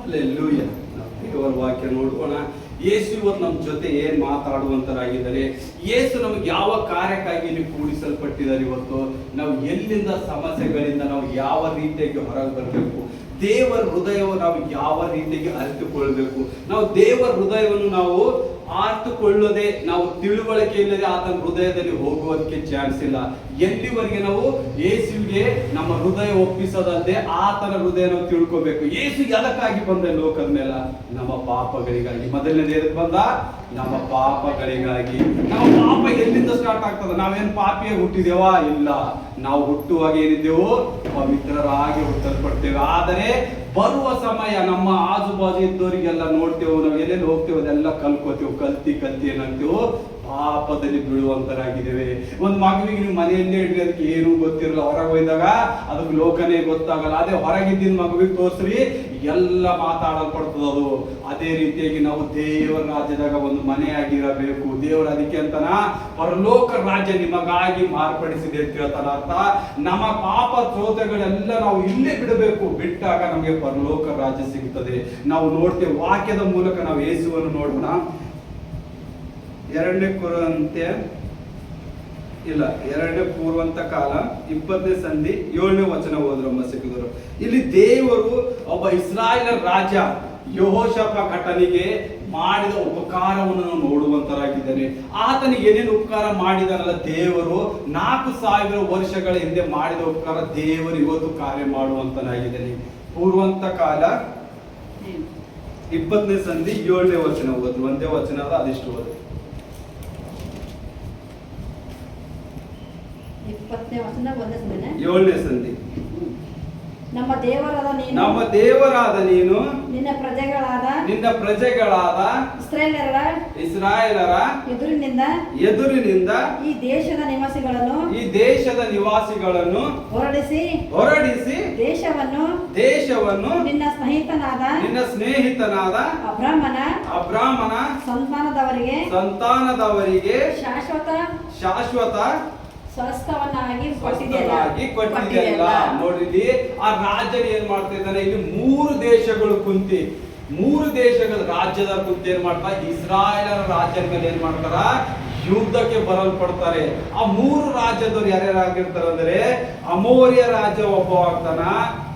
Alleluia. ನಾವು ದೇವರ ವಾಕ್ಯ ನೋಡೋಣ. ಯೇಸು ಇವತ್ತು ನಮ್ಮ ಜೊತೆ ಏನ್ ಮಾತಾಡುವಂತರಾಗಿದ್ದಾರೆ, ಯೇಸು ನಮ್ಗೆ ಯಾವ ಕಾರ್ಯಕ್ಕಾಗಿ ಇಲ್ಲಿ ಕೂಡಿಸಲ್ಪಟ್ಟಿದ್ದಾರೆ, ಇವತ್ತು ನಾವು ಎಲ್ಲಿಂದ ಸಮಸ್ಯೆಗಳಿಂದ ನಾವು ಯಾವ ರೀತಿಯಾಗಿ ಹೊರಗೆ ಬರಬೇಕು, ದೇವರ ಹೃದಯವನ್ನು ನಾವು ಯಾವ ರೀತಿಯಾಗಿ ಅರಿತುಕೊಳ್ಬೇಕು, ನಾವು ದೇವರ ಹೃದಯವನ್ನು ನಾವು ಅರ್ಥಕೊಳ್ಳದೆ ನಾವು ತಿಳುವಳಿಕೆ ಇಲ್ಲದೆ ಆತನ ಹೃದಯದಲ್ಲಿ ಹೋಗುವುದಕ್ಕೆ ಚಾನ್ಸ್ ಇಲ್ಲ. ಎಲ್ಲಿವರೆಗೆ ನಾವು ಯೇಸುವಿಗೆ ನಮ್ಮ ಹೃದಯ ಒಪ್ಪಿಸೋದಲ್ಲದೆ ಆತನ ಹೃದಯ ನಾವು ತಿಳ್ಕೋಬೇಕು. ಯೇಸು ಎದಕ್ಕಾಗಿ ಬಂದ ಲೋಕದ ಮೇಲೆ? ನಮ್ಮ ಪಾಪಗಳಿಗಾಗಿ. ಮೊದಲನೇದು ಎದಕ್ಕೆ ಬಂದ? ನಮ್ಮ ಪಾಪಗಳಿಗಾಗಿ. ನಮ್ಮ ಪಾಪ ಎಲ್ಲಿಂದ ಸ್ಟಾರ್ಟ್ ಆಗ್ತದೆ? ನಾವೇನು ಪಾಪಿಯಾಗಿ ಹುಟ್ಟಿದೇವಾ? ಇಲ್ಲ. ನಾವು ಹುಟ್ಟುವಾಗ ಏನಿದ್ದೆವು? ಪವಿತ್ರರಾಗಿ ಹುಟ್ಟಲ್ಪಡ್ತೇವೆ. ಆದರೆ ಬರುವ ಸಮಯ ನಮ್ಮ ಆಜುಬಾಜು ಇದ್ದವರಿಗೆಲ್ಲ ನೋಡ್ತೇವೆ, ನಾವು ಎಲ್ಲೆಲ್ಲಿ ಹೋಗ್ತೇವೆ ಅದೆಲ್ಲ ಕಲ್ಕೋತೇವೆ. ಕಲ್ತಿ ಏನಾಗ್ತೇವೆ? ಪಾಪದಲ್ಲಿ ಬೀಳುವಂತರಾಗಿದ್ದೇವೆ. ಒಂದು ಮಗುವಿಗೆ ನೀವು ಮನೆಯಲ್ಲೇ ಇಡ್ರಿ, ಅದಕ್ಕೆ ಏನೂ ಗೊತ್ತಿರಲ್ಲ. ಹೊರಗೆ ಹೋಯ್ದಾಗ ಅದಕ್ಕೆ ಲೋಕನೇ ಗೊತ್ತಾಗಲ್ಲ. ಅದೇ ಹೊರಗಿದ್ದಿನ ಮಗುವಿಗೆ ತೋರಿಸ್ರಿ, ಎಲ್ಲ ಮಾತಾಡಲ್ಪಡ್ತದ ಅದು. ಅದೇ ರೀತಿಯಾಗಿ ನಾವು ದೇವರ ರಾಜ್ಯದಾಗ ಒಂದು ಮನೆಯಾಗಿರಬೇಕು. ದೇವರ ಅದಕ್ಕೆ ಅಂತನ ಪರಲೋಕ ರಾಜ್ಯ ನಿಮಗಾಗಿ ಮಾರ್ಪಡಿಸಿದೆ ಅಂತ ಹೇಳ್ತಾರ. ಅರ್ಥ, ನಮ್ಮ ಪಾಪ ಶ್ರೋತೆಗಳೆಲ್ಲ ನಾವು ಇಲ್ಲೇ ಬಿಡಬೇಕು. ಬಿಟ್ಟಾಗ ನಮಗೆ ಪರಲೋಕ ರಾಜ್ಯ ಸಿಗುತ್ತದೆ. ನಾವು ನೋಡ್ತೇವೆ ವಾಕ್ಯದ ಮೂಲಕ. ನಾವು ಯೇಸುವನ್ನು ನೋಡೋಣ. 2 ಕೊರಿಂಥ್ಯ 2 ಪೂರ್ವಂತ ಕಾಲ 20ನೇ ಸಂಧಿ 7ನೇ ವಚನ ಓದ್ರಮ್ಮ ಸಿಕ್ಕಿದರು. ಇಲ್ಲಿ ದೇವರು ಒಬ್ಬ ಇಸ್ರಾಯೇಲ್ ರಾಜ ಯೆಹೋಷಾಫಾಟನಿಗೆ ಮಾಡಿದ ಉಪಕಾರವನ್ನು ನಾವು ನೋಡುವಂತರಾಗಿದ್ದೇನೆ. ಆತನಿಗೆ ಏನೇನು ಉಪಕಾರ ಮಾಡಿದಾರಲ್ಲ ದೇವರು, 4000 ವರ್ಷಗಳ ಹಿಂದೆ ಮಾಡಿದ ಉಪಕಾರ ದೇವರು ಇವತ್ತು ಕಾರ್ಯ ಮಾಡುವಂತನಾಗಿದ್ದೇನೆ. ಪೂರ್ವಂತ ಕಾಲ 20ನೇ ಸಂಧಿ 7ನೇ ವಚನ ಓದ್ರು. ಒಂದೇ ವಚನ ಅದ, ಅದಿಷ್ಟು ಓದ್ರಿ. 20ನೇ ವಚನ 7ನೇ ಸಂಧಿ. ನಮ್ಮ ದೇವರಾದ ನೀನು ನಿನ್ನ ಪ್ರಜೆಗಳಾದ ಇಸ್ರಾಯೇಲರ ಎದುರಿನಿಂದ ಈ ದೇಶದ ನಿವಾಸಿಗಳನ್ನು ಹೊರಡಿಸಿ ದೇಶವನ್ನು ನಿನ್ನ ಸ್ನೇಹಿತನಾದ ಅಬ್ರಾಮನ ಸಂತಾನದವರಿಗೆ ಶಾಶ್ವತ ಸ್ವಸ್ಥವನ್ನಾಗಿ ಕೊಟ್ಟಿದೆಯಲ್ಲ. ನೋಡಿಲಿ, ಆ ರಾಜ್ಯನ ಏನ್ ಮಾಡ್ತಾ ಇದ್ದಾನೆ? ಇಲ್ಲಿ 3 ದೇಶಗಳು ಕುಂತಿ, 3 ದೇಶಗಳ ರಾಜ್ಯದ ಕುಂತಿ ಏನ್ ಮಾಡ್ತಾರೆ? ಇಸ್ರಾಯೇಲರ ರಾಜ್ಯದ ಮೇಲೆ ಏನ್ ಮಾಡ್ತಾರ? ಯುದ್ಧಕ್ಕೆ ಬರಲ್ಪಡ್ತಾರೆ. ಆ 3 ರಾಜ್ಯದವ್ರು ಯಾರ್ಯಾರಾಗಿರ್ತಾರ ಅಂದ್ರೆ, ಅಮೋರಿಯ ರಾಜ್ಯ ಒಬ್ಬ ಆಗ್ತಾನ,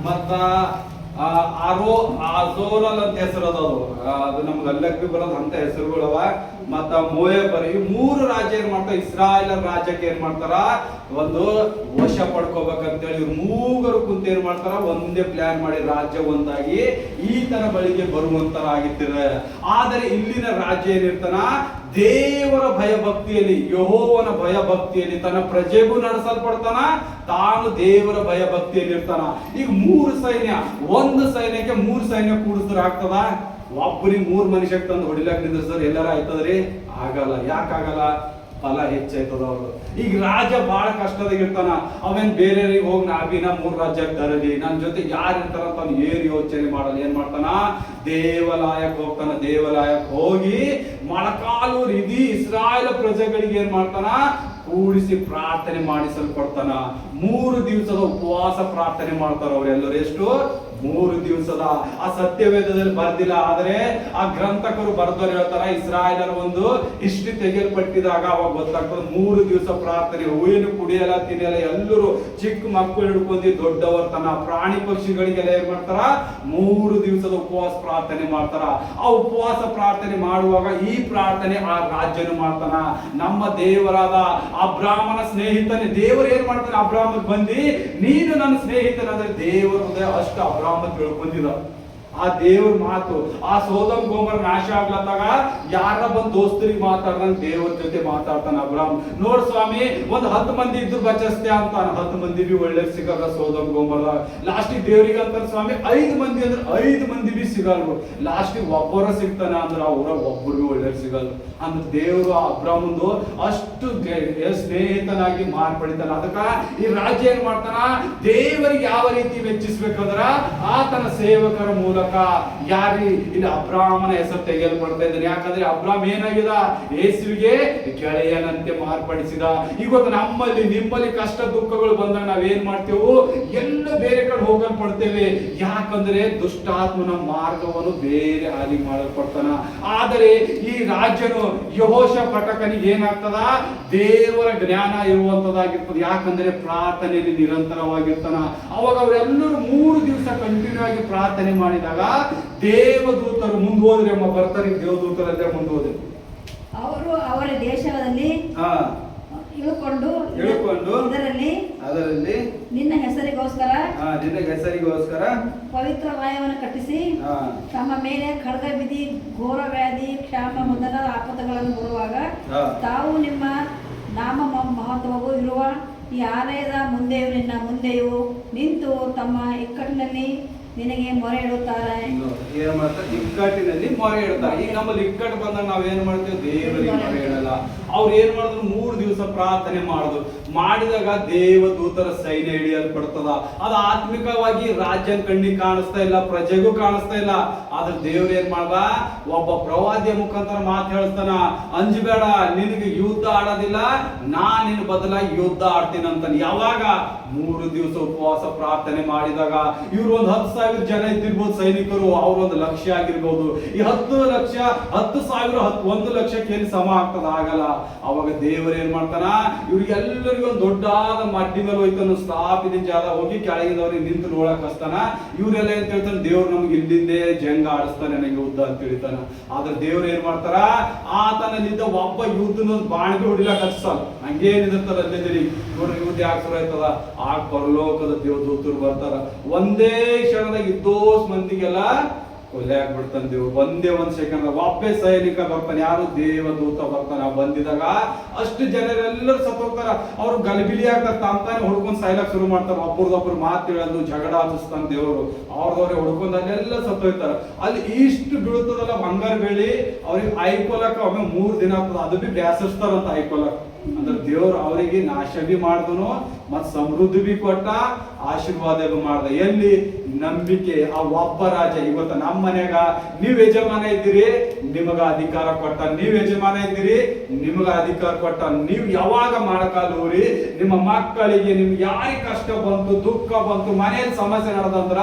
ಮತ್ತ ಆಜೋರಲ್ ಅಂತ ಹೆಸರು ಅದು ನಮ್ಗೆ ಅಲ್ಲಕ್ಕೆ ಬರೋದು ಅಂತ ಹೆಸರುಗಳವ. ಮತ್ತ ಮೋಯಬರ್, ಈ 3 ರಾಜ್ಯ ಏನ್ ಮಾಡ್ತಾರ? ಇಸ್ರಾಯೇಲರ ರಾಜ್ಯಕ್ಕೆ ಏನ್ ಮಾಡ್ತಾರ? ಒಂದು ವಶ ಪಡ್ಕೋಬೇಕಂತೇಳಿ ಇವ್ರು 3 ಕುಂತ ಏನ್ ಮಾಡ್ತಾರ? ಒಂದೇ ಪ್ಲಾನ್ ಮಾಡಿ ರಾಜ್ಯ ಒಂದಾಗಿ ಈತನ ಬಳಿಗೆ ಬರುವಂತರ ಆಗಿರ್ತಾರೆ. ಆದರೆ ಇಲ್ಲಿನ ರಾಜ್ಯ ಏನಿರ್ತಾನ? ದೇವರ ಭಯಭಕ್ತಿಯಲ್ಲಿ, ಯೆಹೋವನ ಭಯಭಕ್ತಿಯಲ್ಲಿ ತನ್ನ ಪ್ರಜೆಗೂ ನಡೆಸಲ್ಪಡ್ತಾನ, ತಾನು ದೇವರ ಭಯಭಕ್ತಿಯಲ್ಲಿ ಇರ್ತಾನ. ಈಗ 3 ಸೈನ್ಯ, ಒಂದು ಸೈನ್ಯಕ್ಕೆ 3 ಸೈನ್ಯ ಕೂಡಿಸಿದ್ರೆ ಆಗ್ತದ? ಒಬ್ಬರಿಗೆ 3 ಮನುಷ್ಯ ತಂದು ಹೊಡಿಲಾಕ ನಿಂದ್ರಿಸಿದ್ರೆ ಎಲ್ಲಾರ ಆಯ್ತದ್ರಿ? ಆಗಲ್ಲ. ಯಾಕಾಗಲ್ಲ? ಫಲ ಹೆಚ್ಚಾಯ್ತದ ಅವ್ರು. ಈಗ ರಾಜ ಬಹಳ ಕಷ್ಟದಾಗಿರ್ತಾನ. ಅವೇನ್ ಬೇರೆಯವ್ರಿಗೆ ಹೋಗಿ ನಾವಿನ 3 ರಾಜ್ಯಕ್ಕೆ ತರಲಿ, ನನ್ನ ಜೊತೆ ಯಾರು ಇರ್ತಾರ ಅಂತ ಅವ್ನು ಏನು ಯೋಚನೆ ಮಾಡಲ್ಲ. ಏನ್ ಮಾಡ್ತಾನ? ದೇವಾಲಯಕ್ಕೆ ಹೋಗ್ತಾನ. ದೇವಾಲಯಕ್ಕೆ ಹೋಗಿ ಮೊಳಕಾಲು ಇಡೀ ಇಸ್ರಾಯೇಲ್ ಪ್ರಜೆಗಳಿಗೆ ಏನ್ ಮಾಡ್ತಾನ? ಕೂಡಿಸಿ ಪ್ರಾರ್ಥನೆ ಮಾಡಿಸಲ್ಪಡ್ತಾನ. 3 ದಿವಸದ ಉಪವಾಸ ಪ್ರಾರ್ಥನೆ ಮಾಡ್ತಾರ ಅವರೆಲ್ಲರೂ. ಎಷ್ಟು? 3 ದಿವಸದ. ಆ ಸತ್ಯವೇದದಲ್ಲಿ ಬರ್ದಿಲ್ಲ, ಆದರೆ ಆ ಗ್ರಂಥಕರು ಬರ್ದವ್ರು ಹೇಳ್ತಾರ, ಇಸ್ರಾಯೇಲರ ಒಂದು ಹಿಸ್ಟ್ರಿ ತೆಗೆಯಲ್ಪಟ್ಟಿದಾಗ ಅವಾಗ ಗೊತ್ತಾಗ್ತದೆ. 3 ದಿವಸ ಪ್ರಾರ್ಥನೆ, ಹೂವಿನ ಕುಡಿಯಲ್ಲ, ತಿನ್ನಲ್ಲ, ಎಲ್ಲರೂ ಚಿಕ್ಕ ಮಕ್ಕಳು ಹಿಡ್ಕೊಂಡು ದೊಡ್ಡವರ ತನ ಪ್ರಾಣಿ ಪಕ್ಷಿಗಳಿಗೆಲ್ಲ ಏನ್ ಮಾಡ್ತಾರ? 3 ದಿವಸದ ಉಪವಾಸ ಪ್ರಾರ್ಥನೆ ಮಾಡ್ತಾರ. ಆ ಉಪವಾಸ ಪ್ರಾರ್ಥನೆ ಮಾಡುವಾಗ ಈ ಪ್ರಾರ್ಥನೆ ಆ ರಾಜ್ಯನು ಮಾಡ್ತಾನ. ನಮ್ಮ ದೇವರಾದ ಅಬ್ರಾಮನ ಸ್ನೇಹಿತನೇ ದೇವರು ಏನ್ ಮಾಡ್ತಾನೆ? ಅಬ್ರಾಮಕ್ಕೆ ಬಂದಿ ನೀನು ನನ್ನ ಸ್ನೇಹಿತನಾದ್ರೆ ದೇವರ ಹೃದಯ ಅಷ್ಟು ಅಬ್ರಾಮ ತಿಳ್ಕೊಂಡಿದ. ಆ ದೇವ್ರ ಮಾತು, ಆ ಸೋದಮ್ ಗೋಮರ ನಾಶ ಆಗ್ಲತ್ತಾಗ ಯಾರ ಬಂದ್ ದೋಸ್ತರಿಗೆ ಮಾತಾಡ್ದಂಗ್ ದೇವ್ರ ಜೊತೆ ಮಾತಾಡ್ತಾನ ಅಬ್ರಾಮ್. ನೋಡ್ ಸ್ವಾಮಿ, ಒಂದ್ 10 ಮಂದಿ ಇದ್ರು ಬಚಸ್ತೆ ಅಂತಾನ. 10 ಮಂದಿ ಬಿ ಒಳ್ಳೆ ಸಿಗಲ್ಲ ಸೋದಮ್ ಗೋಮರ. ಲಾಸ್ಟಿಗೆ ದೇವ್ರಿಗೆ ಅಂತಾನ ಸ್ವಾಮಿ 5 ಮಂದಿ ಅಂದ್ರೆ 5 ಮಂದಿ ಬಿ ಸಿಗಲ್ರು. ಲಾಸ್ಟಿಗೆ ಒಬ್ಬರ ಸಿಗ್ತಾನ ಅಂದ್ರೆ ಅವ್ರ ಒಬ್ಬರು ಒಳ್ಳೆ ಸಿಗಲ್ಲ. ಅಂದ್ರೆ ದೇವರು ಅಬ್ರಾಮಂದು ಅಷ್ಟು ಸ್ನೇಹಿತನಾಗಿ ಮಾರ್ಪಡಿತಾನ. ಅದಕ್ಕ ಈ ರಾಜ್ಯ ಏನ್ ಮಾಡ್ತಾನ? ದೇವರಿಗೆ ಯಾವ ರೀತಿ ಮೆಚ್ಚಿಸ್ಬೇಕಂದ್ರ ಆತನ ಸೇವಕರ ಮೂಲಕ ಮೂಲಕ ಯಾರಿ ಇಲ್ಲಿ ಅಬ್ರಾಮನ ಹೆಸರು ತೆಗೆಯಲ್ಪಡ್ತಾ ಇದ್ದಾನೆ. ಯಾಕಂದ್ರೆ ಅಬ್ರಾಮ್ ಏನಾಗಿದ, ಯೇಸುವಿಗೆ ಗೆಳೆಯನಂತೆ ಮಾರ್ಪಡಿಸಿದ. ಇವತ್ತು ನಮ್ಮಲ್ಲಿ ನಿಮ್ಮಲ್ಲಿ ಕಷ್ಟ ದುಃಖಗಳು ಬಂದಾಗ ನಾವೇನ್ ಮಾಡ್ತೇವೆ, ಎಲ್ಲ ಬೇರೆ ಕಡೆ ಹೋಗಲ್ಪಡ್ತೇವೆ. ಯಾಕಂದ್ರೆ ದುಷ್ಟಾತ್ಮನ ಮಾರ್ಗವನ್ನು ಬೇರೆ ಹಾದಿ ಮಾಡಲ್ಪಡ್ತಾನ. ಆದರೆ ಈ ರಾಜ್ಯನು ಯೆಹೋಷಾಫಾಟನಿಗೆ ಏನಾಗ್ತದ, ದೇವರ ಜ್ಞಾನ ಇರುವಂತದ್ದಾಗಿರ್ತದೆ. ಯಾಕಂದ್ರೆ ಪ್ರಾರ್ಥನೆಯಲ್ಲಿ ನಿರಂತರವಾಗಿರ್ತಾನ. ಅವಾಗ ಅವರೆಲ್ಲರೂ 3 ದಿವಸ ಕಂಟಿನ್ಯೂ ಆಗಿ ಪ್ರಾರ್ಥನೆ ಮಾಡಿದಾಗ ದೇವದೂತರು ಮುಂದೋದ್ರೆ ಬರ್ತಾರೆ. ದೇವದೂತರಲ್ಲೇ ಮುಂದೋದ್ರೆ ಅವರು ಅವರ ದೇಶದಲ್ಲಿ ಇಳುಕೊಂಡು ಅದರಲ್ಲಿ ನಿನ್ನ ಹೆಸರಿಗೋಸ್ಕರ ಪವಿತ್ರವಾಯವನ್ನು ಕಟ್ಟಿಸಿ ತಮ್ಮ ಮೇಲೆ ಖಡ್ಗ ಬಿದ್ದಿ, ಘೋರ ವ್ಯಾಧಿ, ಕ್ಷಾಮ ಮೊದಲಾದ ಆಪತ್ತುಗಳನ್ನು ಬರುವಾಗ ತಾವು ನಿಮ್ಮ ನಾಮ ಮಹತ್ವವು ಇರುವ ಈ ಆಲಯದ ಮುಂದೆಯೂ ನಿನ್ನ ಮುಂದೆಯೂ ನಿಂತು ತಮ್ಮ ಇಕ್ಕಟ್ಟಿನಲ್ಲಿ ನಿನಗೆ ಮೊರೆ ಇಡುತ್ತಾರೆ. ಏನ್ ಮಾಡ್ತಾರೆ, ಇಕ್ಕಟ್ಟಿನಲ್ಲಿ ಮೊರೆ ಇಡ್ತಾರೆ. ಈಗ ನಮ್ಮಲ್ಲಿ ಇಕ್ಕಟ್ಟು ಬಂದಾಗ ನಾವೇನ್ ಮಾಡ್ತೇವೆ, ದೇವರಿಗೆ ಮೊರೆ ಇಡಲ್ಲ. ಅವ್ರು ಏನ್ ಮಾಡಿದ್ರು, 3 ದಿವಸ ಪ್ರಾರ್ಥನೆ ಮಾಡುದು. ಮಾಡಿದಾಗ ದೇವದೂತರ ಸೈನ್ಯ ಹಿಡಿಯಲ್ಪಡ್ತದ. ಅದು ಆತ್ಮಿಕವಾಗಿ ರಾಜ್ಯನ ಕಣ್ಣಿಗೆ ಕಾಣಿಸ್ತಾ ಇಲ್ಲ, ಪ್ರಜೆಗೂ ಕಾಣಿಸ್ತಾ ಇಲ್ಲ. ಆದ್ರೆ ದೇವ್ರ ಏನ್ ಮಾಡ್ದ, ಒಬ್ಬ ಪ್ರವಾದಿಯ ಮುಖಾಂತರ ಮಾತು ಹೇಳ್ತಾನ, ಅಂಜಬೇಡ, ನಿನಗೆ ಯುದ್ಧ ಆಡೋದಿಲ್ಲ, ನಾನ್ ನಿನ್ನ ಬದಲಾಗಿ ಯುದ್ಧ ಆಡ್ತೀನಿ ಅಂತಾನೆ. ಯಾವಾಗ 3 ದಿವಸ ಉಪವಾಸ ಪ್ರಾರ್ಥನೆ ಮಾಡಿದಾಗ ಇವ್ರು 10,000 ಜನ ಇದ್ದಿರ್ಬೋದು ಸೈನಿಕರು, ಅವ್ರು 1,00,000 ಆಗಿರ್ಬೋದು. ಈ 10 ಲಕ್ಷ 10,000 1 ಲಕ್ಷಕ್ಕೆ ಏನು ಸಮ ಆಗ್ತದ, ಆಗಲ್ಲ. ಅವಾಗ ದೇವರು ಏನ್ ಮಾಡ್ತಾನ, ಇವ್ರಿಗೆಲ್ಲರಿಗೂ ಒಂದು ದೊಡ್ಡಾದ ಮಡ್ಡಿ ಮೇಲೆ ಹೋಯ್ತಾನ, ಸ್ಥಾಪಿತ ಜಾಗ ಹೋಗಿ ಕೆಳಗಿದವ್ರಿಗೆ ನಿಂತು ನೋಡಕ್ ಹಸ್ತಾನ. ಇವ್ರೆಲ್ಲ ಏನ್ ಹೇಳ್ತಾನೆ, ದೇವ್ರು ನಮ್ಗೆ ಇಲ್ಲಿಂದೇ ಜಂಗ ಆಡಿಸ್ತಾನೆ, ನನಗೆ ಯುದ್ಧ ಅಂತ ಹೇಳ್ತಾನ. ಆದ್ರೆ ದೇವ್ರು ಏನ್ ಮಾಡ್ತಾರ, ಆತನಲ್ಲಿದ್ದ ಒಬ್ಬ ಯುದ್ಧನ ಬಾಣಿಗೆ ಹೊಡಿಲಕ್ ಹಚ್ಚಲ್ಲ, ಹಂಗೇನಿರ್ತದ ಅಲ್ಲಿದ್ದೀರಿ ನೋಡ್ರಿ. ಯುದ್ಧ ಯಾಕೆ ಶುರು ಆಯ್ತದ, ಆಗ ಪರಲೋಕದ ದೇವದೂತರು ಬರ್ತಾರ. ಒಂದೇ ಕ್ಷಣದಾಗ ಇದ್ದೋಸ್ ಮಂದಿಗೆಲ್ಲ ಕೊಲೆ ಆಗ್ಬಿಡ್ತಾನೆ ದೇವ್ರು. ಒಂದೇ 1 ಸೆಕೆಂಡ್ ಒಬ್ಬೇ ಸೈನಿಕ ಬರ್ತಾನೆ, ಯಾರು ದೇವದೂತ ಬರ್ತಾನೆ. ಬಂದಿದಾಗ ಅಷ್ಟು ಜನರೆಲ್ಲರೂ ಸತ್ತೋಗ್ತಾರ. ಅವ್ರು ಗಲಿಬಿಲಿ ಆಗ್ತಾರೆ, ತಾನೇ ಹುಡ್ಕೊಂಡ್ ಸಾಯ್ಲಕ್ ಶುರು ಮಾಡ್ತಾರೆ. ಒಬ್ಬರದೊಬ್ರು ಮಾತು ಹೇಳೋದು, ಜಗಳ ಹಚ್ಚಿಸ್ತಾನ ದೇವರು. ಅವ್ರದವ್ರೆ ಹುಡ್ಕೊಂಡ್ ಅಲ್ಲೆಲ್ಲ ಸತ್ತೋಯ್ತಾರ. ಅಲ್ಲಿ ಇಷ್ಟು ಬೀಳ್ತದಲ್ಲ ಬಂಗಾರ ಬೆಳ್ಳಿ, ಅವ್ರಿಗೆ ಐಕೊಲಕ್ಕ ಒಮ್ಮೆ 3 ದಿನ ಆಗ್ತದ. ಅದು ಬಿ ಬ್ಯಾಸರ್ಸ್ತಾರಂತ ಐಕೊಲಕ್. ಅಂದ್ರೆ ದೇವ್ರು ಅವರಿಗೆ ನಾಶ ಬಿ ಮಾಡಿದನು, ಮತ್ ಸಮೃದ್ಧಿ ಬಿ ಕೊಟ್ಟ, ಆಶೀರ್ವಾದ ಬಿ ಮಾಡ್ದ. ಎಲ್ಲಿ ನಂಬಿಕೆ. ಆ ಒಬ್ಬ ರಾಜ ಇವತ್ತು ನಮ್ಮ ಮನ್ಯಾಗ ನೀವ್ ಯಜಮಾನ ಇದ್ದೀರಿ, ನಿಮಗ ಅಧಿಕಾರ ಕೊಟ್ಟ. ನೀವ್ ಯಜಮಾನ ಇದ್ದೀರಿ, ನಿಮಗ ಅಧಿಕಾರ ಕೊಟ್ಟ. ನೀವ್ ಯಾವಾಗ ಮಾಡಕಾಲೂರಿ, ನಿಮ್ಮ ಮಕ್ಕಳಿಗೆ ನಿಮ್ಗೆ ಯಾರಿಗೆ ಕಷ್ಟ ಬಂತು, ದುಃಖ ಬಂತು, ಮನೆಯಲ್ಲಿ ಸಮಸ್ಯೆ ನಡೆದಂದ್ರ